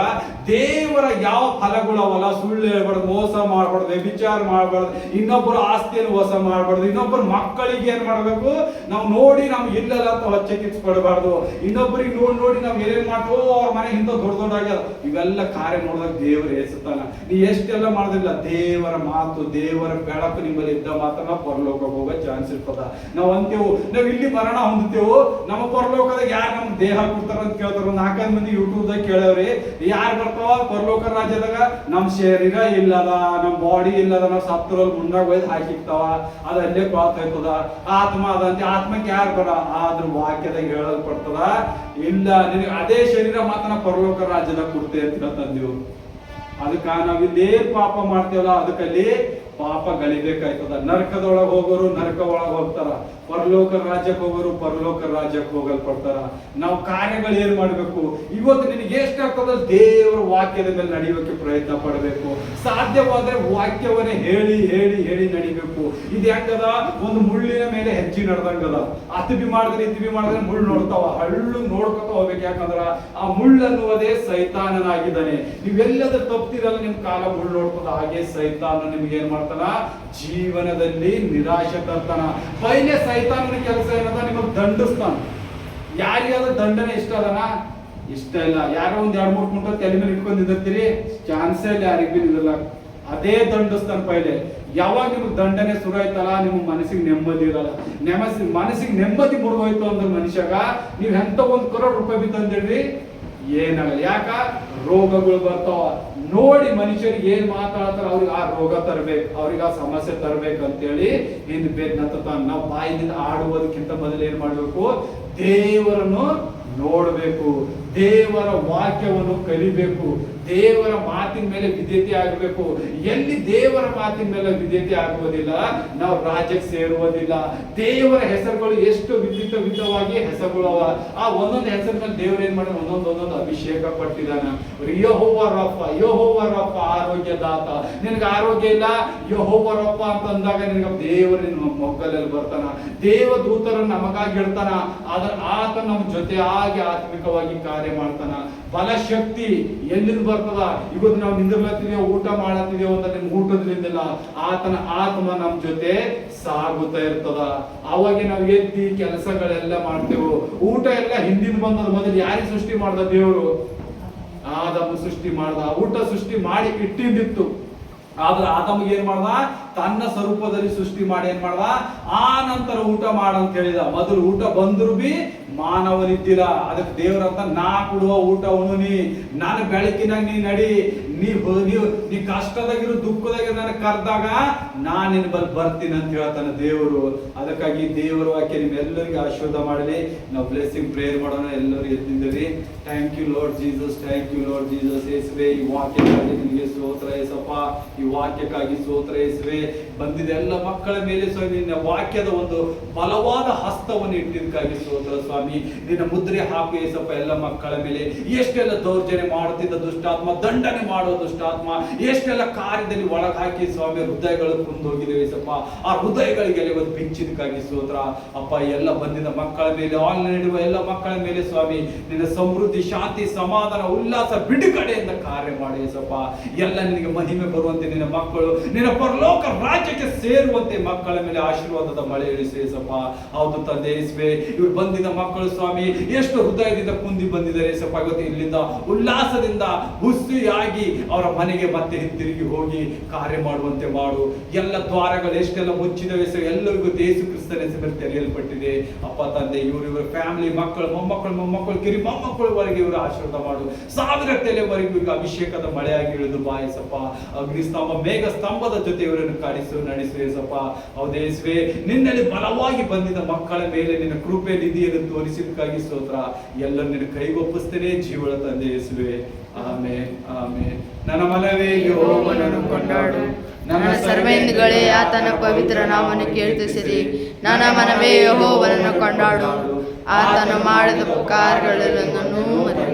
ದೇವರ ಯಾವ ಫಲಗಳು ಅವಲ್ಲ, ಸುಳ್ಳು ಹೇಳ್ಬಾರ್ದು, ಮೋಸ ಮಾಡ್ಬಾರ್ದು, ವ್ಯಭಿಚಾರ ಮಾಡ್ಬಾರ್ದು, ಇನ್ನೊಬ್ಬರ ಆಸ್ತಿಯನ್ನು ಮೋಸ ಮಾಡ್ಬಾರ್ದು, ಇನ್ನೊಬ್ಬರ ಮಕ್ಕಳಿಗೆ ಏನ್ ಮಾಡ್ಬೇಕು, ನಾವು ನೋಡಿ ನಮ್ಗೆ ಇಲ್ಲಲ್ಲ ಅಂತ ಹೊಚ್ಚೆ ಕಿಚ್ಕೊಡ್ಬಾರ್ದು. ಇನ್ನೊಬ್ಬರಿಗೆ ನೋಡಿ ನಾವು ಏನೇನ್ ಮಾಡ್ತೋ ಅವ್ರ ಮನೆ ಹಿಂದ ದೊಡ್ಡ ಆಗ್ಯದ. ಇವೆಲ್ಲ ಕಾರ್ಯ ನೋಡಿದಾಗ ದೇವರು ಏಸುತ್ತಾನ. ನೀ ಎಷ್ಟೆಲ್ಲ ಮಾಡೋದಿಲ್ಲ, ದೇವರ ಮಾತು, ದೇವರ ಬೆಳಕು ನಿಮ್ಮಲ್ಲಿ ಇದ್ದ ಮಾತ್ರ ನಾವು ಪರಲೋಕ ಹೋಗೋ ಚಾನ್ಸ್ ಇರ್ತದ. ನಾವು ಅಂತೇವು, ನಾವ್ ಇಲ್ಲಿ ಮರಣ ಹೊಂದುತ್ತೇವು, ನಮ್ಮ ಪರಲೋಕದಾಗ ಯಾರು ನಮ್ ದೇಹ ಕೊಡ್ತಾರ ಅಂತ ಕೇಳ್ತಾರ. 4 ಮಂದಿ ಯೂಟ್ಯೂಬ್ದಾಗ ಕೇಳವ್ರಿ, ಯಾರು ಬರ್ತಾವ ಪರಲೋಕ ರಾಜ್ಯದಾಗ? ನಮ್ ಶರೀರ ಇಲ್ಲದ, ನಮ್ ಬಾಡಿ ಇಲ್ಲದ, ನಾವ್ ಸತ್ತರಲ್ಲಿ ಮುಂದಾಗ ಒಯ್ದು ಹಾಕಿರ್ತಾವ, ಅದಲ್ಲೇ ಕೊಳ್ತೈತದ. ಆತ್ಮ ಅದಂತೆ, ಆತ್ಮಕ್ಕೆ ಯಾರು ಬರ? ಆದ್ರ ವಾಕ್ಯದಾಗ ಹೇಳಲ್ಪಡ್ತದ, ಇಲ್ಲ ನಿನಗೆ ಅದೇ ಶರೀರ ಮಾತ್ರ ಪರಲೋಕ ರಾಜ್ಯದಾಗ ಕೊಡ್ತೇವೆ ಅಂತ ಹೇಳ್ತಂದೀವು. ಅದಕ್ಕ ನಾವಿಲ್ಲಿ ಪಾಪ ಮಾಡ್ತೇವಲ್ಲ, ಅದಕ್ಕಲ್ಲಿ ಪಾಪ ಗಳಿಬೇಕಾಯ್ತದ. ನರಕದೊಳಗೆ ಹೋಗೋರು ನರಕ ಒಳಗೆ ಹೋಗ್ತಾರ, ಪರಲೋಕ ರಾಜ್ಯಕ್ಕೆ ಹೋಗೋರು ಪರಲೋಕ ರಾಜ್ಯಕ್ಕೆ ಹೋಗಲ್ಪಡ್ತಾರ. ನಾವು ಕಾರ್ಯಗಳು ಏನ್ ಮಾಡ್ಬೇಕು? ಇವತ್ತು ನಿನಗೆ ಎಷ್ಟಾಗ್ತದ ದೇವರ ವಾಕ್ಯದ ಮೇಲೆ ನಡೆಯೋಕೆ ಪ್ರಯತ್ನ ಪಡಬೇಕು. ಸಾಧ್ಯವಾದ್ರೆ ವಾಕ್ಯವನ್ನೇ ಹೇಳಿ ಹೇಳಿ ಹೇಳಿ ನಡಿಬೇಕು. ಇದು ಹೆಂಗದ, ಒಂದು ಮುಳ್ಳಿನ ಮೇಲೆ ಹೆಜ್ಜೆ ನಡೆದಂಗದ. ಅತಿಬಿ ಮಾಡಿದ್ರೆ ಇತಿಬಿ ಮಾಡಿದ್ರೆ ಮುಳ್ಳು ನೋಡ್ತಾವ, ಹಳ್ಳು ನೋಡ್ಕೊತ ಹೋಗ್ಬೇಕು. ಯಾಕಂದ್ರ ಆ ಮುಳ್ಳು ಅನ್ನುವುದೇ ಸೈತಾನನಾಗಿದ್ದಾನೆ. ನೀವೆಲ್ಲದ ತಪ್ಪಿರಲ್ಲ, ನಿಮ್ ಕಾಲ ಮುಳ್ಳು ನೋಡ್ತದ. ಹಾಗೆ ಸೈತಾನ ನಿಮ್ಗೆ ಏನ್ ಮಾಡ್ತಾನ, ಜೀವನದಲ್ಲಿ ನಿರಾಶೆ ತರ್ತಾನ. ಪೈಲೆ ಸೈತಾನನ ಕೆಲಸ ಏನದ, ನಿಮಗ್ ದಂಡಿಸ್ತಾನ. ಯಾರಿಗಾದ್ರೂ ದಂಡನೆ ಇಷ್ಟ ಅದನ? ಇಷ್ಟ ಇಲ್ಲ. ಯಾರೋ ಒಂದ್ 2-3 ಕ್ವಿಂಟಲ್ ತಲೆ ಮೇಲೆ ಇಟ್ಕೊಂಡಿರ್ತೀರಿ, ಚಾನ್ಸೇ ಇಲ್ಲ ಯಾರಿಗೂ ನಿಲ್ಲ. ಅದೇ ದಂಡಿಸ್ತಾನ ಪೈಲೆ. ಯಾವಾಗ ನಿಮ್ಗೆ ದಂಡನೆ ಶುರು ಆಯ್ತಲ್ಲ, ನಿಮ್ಗೆ ಮನಸ್ಸಿಗೆ ನೆಮ್ಮದಿ ಇರಲ್ಲ. ಮನಸ್ಸಿಗೆ ನೆಮ್ಮದಿ ಮುರಿದೋಯ್ತು ಅಂದ್ರೆ ಮನುಷ್ಯಾಗ, ನೀವ್ ಎಂತ 1 crore ರೂಪಾಯಿ ಬಿತ್ತಂದಿಡ್ರಿ, ಏನಾಗಲ್ಲ. ಯಾಕ? ರೋಗಗಳು ಬರ್ತಾವ. ನೋಡಿ ಮನುಷ್ಯರಿಗೆ ಏನ್ ಮಾತಾಡ್ತಾರ, ಅವ್ರಿಗೆ ಆ ರೋಗ ತರ್ಬೇಕು, ಅವ್ರಿಗೆ ಆ ಸಮಸ್ಯೆ ತರ್ಬೇಕು ಅಂತೇಳಿ ಹಿಂದ್ ಬೇಕಂತ. ನಾವು ಬಾಯಿನಿಂದ ಆಡುವುದಕ್ಕಿಂತ ಮೊದಲು ಏನ್ ಮಾಡ್ಬೇಕು? ದೇವರನ್ನು ನೋಡ್ಬೇಕು, ದೇವರ ವಾಕ್ಯವನ್ನು ಕಲಿಬೇಕು, ದೇವರ ಮಾತಿನ ಮೇಲೆ ವಿಧೇಯತೆ ಆಗಬೇಕು. ಎಲ್ಲಿ ದೇವರ ಮಾತಿನ ಮೇಲೆ ವಿಧೇಯತೆ ಆಗುವುದಿಲ್ಲ, ನಾವು ರಾಜ್ಯಕ್ಕೆ ಸೇರುವುದಿಲ್ಲ. ದೇವರ ಹೆಸರುಗಳು ಎಷ್ಟು ವಿಧವಾಗಿ ಹೆಸರುಗಳು ಅವ. ಆ ಒಂದೊಂದು ಹೆಸರು ಮೇಲೆ ದೇವರು ಏನ್ ಮಾಡಿದ, ಒಂದೊಂದು ಅಭಿಷೇಕ ಪಟ್ಟಿದಾನ. ಯೆಹೋವ ರಫ ಆರೋಗ್ಯದಾತ. ನಿನಗೆ ಆರೋಗ್ಯ ಇಲ್ಲ, ಯೆಹೋವ ರಫ ಅಂತ ಅಂದಾಗ ನಿನಗೆ ದೇವರು ನಿನ್ನ ಮೊಗ್ಗಲಲ್ಲಿ ಬರ್ತಾನ. ದೇವದೂತರನ್ನು ನಮಗಾಗಿ ಇಡ್ತಾನ. ಆದ್ರೆ ಆತ ನಮ್ಮ ಜೊತೆ ಆಗಿ ಆತ್ಮಿಕವಾಗಿ ಕಾರ್ಯ ಮಾಡ್ತಾನ. ಬಲಶಕ್ತಿ ಎಲ್ಲಿಂದ ಬರ್ತದ? ಇವತ್ತು ನಾವು ನಿಂದಿರ್ಲತ್ತಿದೇವು, ಊಟ ಮಾಡತ್ತಿದೇವು ಅಂತ ನಿಮ್ ಊಟದ್ರಿಂದಿಲ್ಲ, ಆತನ ಆತ್ಮ ನಮ್ ಜೊತೆ ಸಾಗುತ್ತಾ ಇರ್ತದ. ಅವಾಗ ನಾವು ಎದ್ದಿ ಕೆಲಸಗಳೆಲ್ಲ ಮಾಡ್ತೇವೆ. ಊಟ ಎಲ್ಲ ಹಿಂದಿನ ಬಂದದ. ಮೊದಲು ಯಾರಿಗೆ ಸೃಷ್ಟಿ ಮಾಡ್ದ? ದೇವರು ಆದಮ ಸೃಷ್ಟಿ ಮಾಡ್ದ. ಊಟ ಸೃಷ್ಟಿ ಮಾಡಿ ಇಟ್ಟಿದ್ದಿತ್ತು. ಆದ್ರೆ ಆದಮ್ಗೆ ಏನ್ ಮಾಡ್ದ? ತನ್ನ ಸ್ವರೂಪದಲ್ಲಿ ಸೃಷ್ಟಿ ಮಾಡಿ ಏನ್ ಮಾಡ್ದ, ಆ ನಂತರ ಊಟ ಮಾಡಂತ ಹೇಳಿದ. ಮೊದಲು ಊಟ ಬಂದ್ರು ಬಿ ಮಾನವನಿದ್ದಿಲ್ಲ. ಅದಕ್ಕೆ ದೇವ್ರಂತ ನಾ ಕೊಡುವ ಊಟ ಉಣುನಿ, ನಾನು ಬೆಳಕಿನಾಗ ನೀ ನಡಿ, ನೀ ಕಷ್ಟದಾಗಿರು ದುಃಖದಾಗಿರು ನನಗೆ ಕರೆದಾಗ ನಾನು ನಿನ್ನ ಬಲ್ ಬರ್ತೀನಿ ಅಂತ ಹೇಳ್ತಾನೆ ದೇವರು. ಅದಕ್ಕಾಗಿ ದೇವರ ವಾಕ್ಯ ನಿಮ್ಮೆಲ್ಲರಿಗೂ ಆಶೀರ್ವಾದ ಮಾಡಲಿ. ನಾವು ಬ್ಲೆಸ್ಸಿಂಗ್ ಪ್ರೇಯರ್ ಮಾಡೋಣ. ಎಲ್ಲರೂ ಎದ್ದಿದ್ದೀರಿ. Thank you Lord Jesus, thank you Lord Jesus. ಯೇಸುವೆ, ಈ ವಾಕ್ಯಕ್ಕಾಗಿ ನಿಮಗೆ ಸ್ತೋತ್ರ ಯೇಸಪ್ಪ, ಈ ವಾಕ್ಯಕ್ಕಾಗಿ ಸ್ತೋತ್ರ ಯೇಸುವೆ. ಬಂದಿದ ಎಲ್ಲ ಮಕ್ಕಳ ಮೇಲೆ ಸ್ವಾಮಿ ನಿನ್ನ ವಾಕ್ಯದ ಒಂದು ಬಲವಾದ ಹಸ್ತವನ್ನು ಇಟ್ಟಿದ್ದಕ್ಕಾಗಿ ಸ್ತೋತ್ರ ಸ್ವಾಮಿ. ನಿನ್ನ ಮುದ್ರೆ ಹಾಕು ಯೇಸಪ್ಪ ಎಲ್ಲ ಮಕ್ಕಳ ಮೇಲೆ. ಎಷ್ಟೆಲ್ಲ ದೌರ್ಜನ್ಯ ಮಾಡುತ್ತಿದ್ದ ದುಷ್ಟಾತ್ಮ, ದಂಡನೆ ಮಾಡುವ ದುಷ್ಟಾತ್ಮ, ಎಷ್ಟೆಲ್ಲ ಕಾರ್ಯದಲ್ಲಿ ಒಳಗೆ ಹಾಕಿ ಸ್ವಾಮಿ ಹೃದಯಗಳು ಕುಂದೋಗಿದ್ದೇವೆ ಯೇಸಪ್ಪ. ಆ ಹೃದಯಗಳಿಗೆ ಒಂದು ಬಿಚ್ಚಿದಕ್ಕಾಗಿ ಸ್ತೋತ್ರ ಅಪ್ಪ. ಎಲ್ಲ ಬಂದಿದ್ದ ಮಕ್ಕಳ ಮೇಲೆ, ಆನ್ಲೈನ್ ಇಡುವ ಎಲ್ಲ ಮಕ್ಕಳ ಮೇಲೆ ಸ್ವಾಮಿ ನಿನ್ನ ಸಮೃದ್ಧಿ, ಶಾಂತಿ, ಸಮಾಧಾನ, ಉಲ್ಲಾಸ, ಬಿಡುಗಡೆಯಿಂದ ಕಾರ್ಯ ಮಾಡಿ ಯೇಸಪ್ಪ. ಎಲ್ಲ ನಿನಗೆ ಮಹಿಮೆ ಬರುವಂತೆ ನಿನ್ನ ಮಕ್ಕಳು ನಿನ್ನ ಪರಲೋಕ ರಾಜ್ಯಕ್ಕೆ ಸೇರುವಂತೆ ಮಕ್ಕಳ ಮೇಲೆ ಆಶೀರ್ವಾದದ ಮಳೆ ಇಳಿಸಿ ಯೇಸಪ್ಪ. ಹೌದು ತಂದೆ ಯೇಸುವೆ, ಇವ್ರು ಬಂದಿದ್ದ ಮಕ್ಕಳು ಸ್ವಾಮಿ ಎಷ್ಟು ಹೃದಯದಿಂದ ಕುಂದಿ ಬಂದಿದ್ದಾರೆ ಯೇಸಪ್ಪ. ಇವತ್ತು ಇಲ್ಲಿಂದ ಉಲ್ಲಾಸದಿಂದ ಹುಸಿಯಾಗಿ ಅವರ ಮನೆಗೆ ಮತ್ತೆ ಹಿಂತಿರುಗಿ ಹೋಗಿ ಕಾರ್ಯ ಮಾಡುವಂತೆ ಮಾಡು. ಎಲ್ಲ ದ್ವಾರಗಳು ಎಷ್ಟೆಲ್ಲ ಮುಚ್ಚಿದವೆ ಎಲ್ಲರಿಗೂ ಯೇಸು ಕ್ರಿಸ್ತನ ಹೆಸರಲ್ಲಿ ತೆರೆಯಲ್ಪಟ್ಟಿದೆ ಅಪ್ಪ ತಂದೆ. ಇವರ ಫ್ಯಾಮಿಲಿ, ಮಕ್ಕಳು, ಮೊಮ್ಮಕ್ಕಳು, ಕಿರಿ ಮೊಮ್ಮಕ್ಕಳವರೆಗೆ ಇವರು ಆಶೀರ್ವಾದ ಮಾಡು. 1000 ತಲೆವರೆಗೂ ಇವ್ರಿಗೆ ಅಭಿಷೇಕದ ಮಳೆಯಾಗಿ ಇಳಿದು ಬಾಯಿಸಪ್ಪ. ಅಗ್ನಿಸ್ತಂಭ, ಮೇಘ ಸ್ತಂಭದ ಜೊತೆ ಇವರನ್ನು ಕಾಡಿಸು, ನಡೆಸು ಯೇಸಪ್ಪ. ಹೌದೇ ಯೇಸುವೆ, ನಿನ್ನಲ್ಲಿ ಬಲವಾಗಿ ಬಂದಿದ್ದ ಮಕ್ಕಳ ಮೇಲೆ ನಿನ್ನ ಕೃಪೆ ನಿಧಿಯನ್ನು ತೋರಿಸಿದಕ್ಕಾಗಿ ಸ್ತೋತ್ರ. ಎಲ್ಲರೂ ನಿನ್ನ ಕೈಗೊಪ್ಪಿಸ್ತೇನೆ ಜೀವಳ ತಂದೆ ಯೇಸುವೆ. Amen, amen. ನನ್ನ ಮನವೇ ಯೆಹೋವನನ್ನು ಕೊಂಡಾಡು, ನನ್ನ ಸರ್ವೇಂದ್ರಿಗಳೇ ಆತನ ಪವಿತ್ರ ನಾಮವನ್ನು ಕೀರ್ತಿಸಿರಿ. ನನ್ನ ಮನವೇ ಯೆಹೋವನನ್ನು ಕೊಂಡಾಡು, ಆತನು ಮಾಡಿದ ಕಾರ್ಯಗಳೆಲ್ಲವನ್ನೂ ಮರೆತು